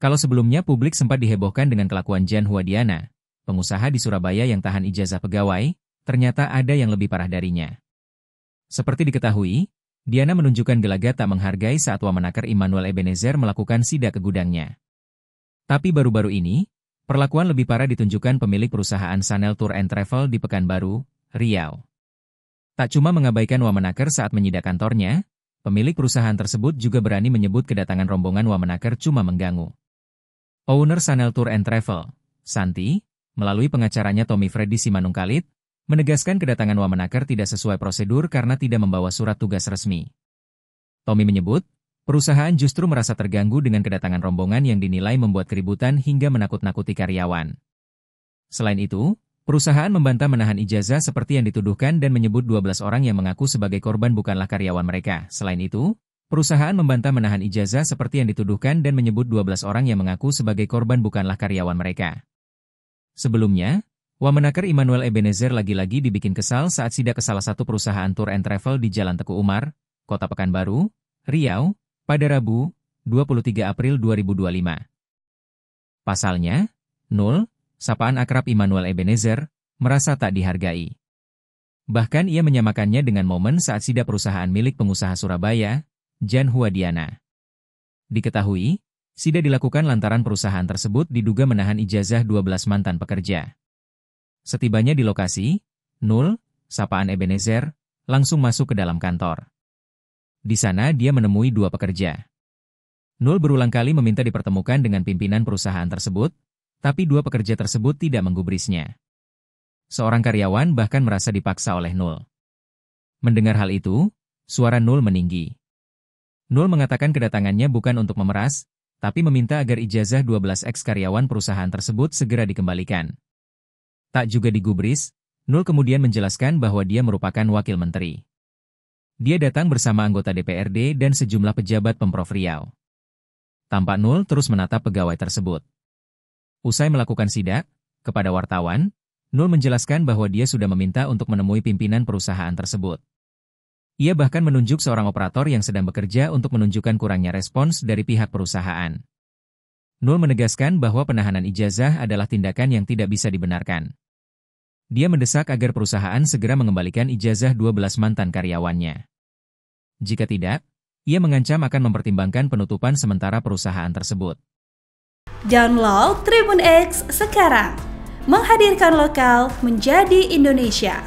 Kalau sebelumnya publik sempat dihebohkan dengan kelakuan Jan Huadiana, pengusaha di Surabaya yang tahan ijazah pegawai, ternyata ada yang lebih parah darinya. Seperti diketahui, Diana menunjukkan gelagat tak menghargai saat Wamenaker Immanuel Ebenezer melakukan sidak ke gudangnya. Tapi baru-baru ini, perlakuan lebih parah ditunjukkan pemilik perusahaan Sanel Tour and Travel di Pekanbaru, Riau. Tak cuma mengabaikan Wamenaker saat menyidak kantornya, pemilik perusahaan tersebut juga berani menyebut kedatangan rombongan Wamenaker cuma mengganggu. Owner Sanel Tour and Travel, Santi, melalui pengacaranya Tommy Freddy Simanungkalit, menegaskan kedatangan Wamenaker tidak sesuai prosedur karena tidak membawa surat tugas resmi. Tommy menyebut, perusahaan justru merasa terganggu dengan kedatangan rombongan yang dinilai membuat keributan hingga menakut-nakuti karyawan. Selain itu, perusahaan membantah menahan ijazah seperti yang dituduhkan dan menyebut 12 orang yang mengaku sebagai korban bukanlah karyawan mereka. Selain itu, perusahaan membantah menahan ijazah seperti yang dituduhkan dan menyebut 12 orang yang mengaku sebagai korban bukanlah karyawan mereka. Sebelumnya, Wamenaker Immanuel Ebenezer lagi-lagi dibikin kesal saat sidak ke salah satu perusahaan tour and travel di Jalan Teguh Umar, Kota Pekanbaru, Riau, pada Rabu, 23 April 2025. Pasalnya, Nul, sapaan akrab Immanuel Ebenezer, merasa tak dihargai. Bahkan ia menyamakannya dengan momen saat sidak perusahaan milik pengusaha Surabaya, Jan Huadiana. Diketahui, sidak dilakukan lantaran perusahaan tersebut diduga menahan ijazah 12 mantan pekerja. Setibanya di lokasi, Nul, sapaan Ebenezer, langsung masuk ke dalam kantor. Di sana dia menemui 2 pekerja. Nul berulang kali meminta dipertemukan dengan pimpinan perusahaan tersebut, tapi 2 pekerja tersebut tidak menggubrisnya. Seorang karyawan bahkan merasa dipaksa oleh Nul. Mendengar hal itu, suara Nul meninggi. Nul mengatakan kedatangannya bukan untuk memeras, tapi meminta agar ijazah 12 ex-karyawan perusahaan tersebut segera dikembalikan. Tak juga digubris, Nul kemudian menjelaskan bahwa dia merupakan wakil menteri. Dia datang bersama anggota DPRD dan sejumlah pejabat Pemprov Riau. Tampak Nul terus menatap pegawai tersebut. Usai melakukan sidak, kepada wartawan, Nul menjelaskan bahwa dia sudah meminta untuk menemui pimpinan perusahaan tersebut. Ia bahkan menunjuk seorang operator yang sedang bekerja untuk menunjukkan kurangnya respons dari pihak perusahaan. Nul menegaskan bahwa penahanan ijazah adalah tindakan yang tidak bisa dibenarkan. Dia mendesak agar perusahaan segera mengembalikan ijazah 12 mantan karyawannya. Jika tidak, ia mengancam akan mempertimbangkan penutupan sementara perusahaan tersebut. Download Tribun X sekarang, menghadirkan lokal menjadi Indonesia.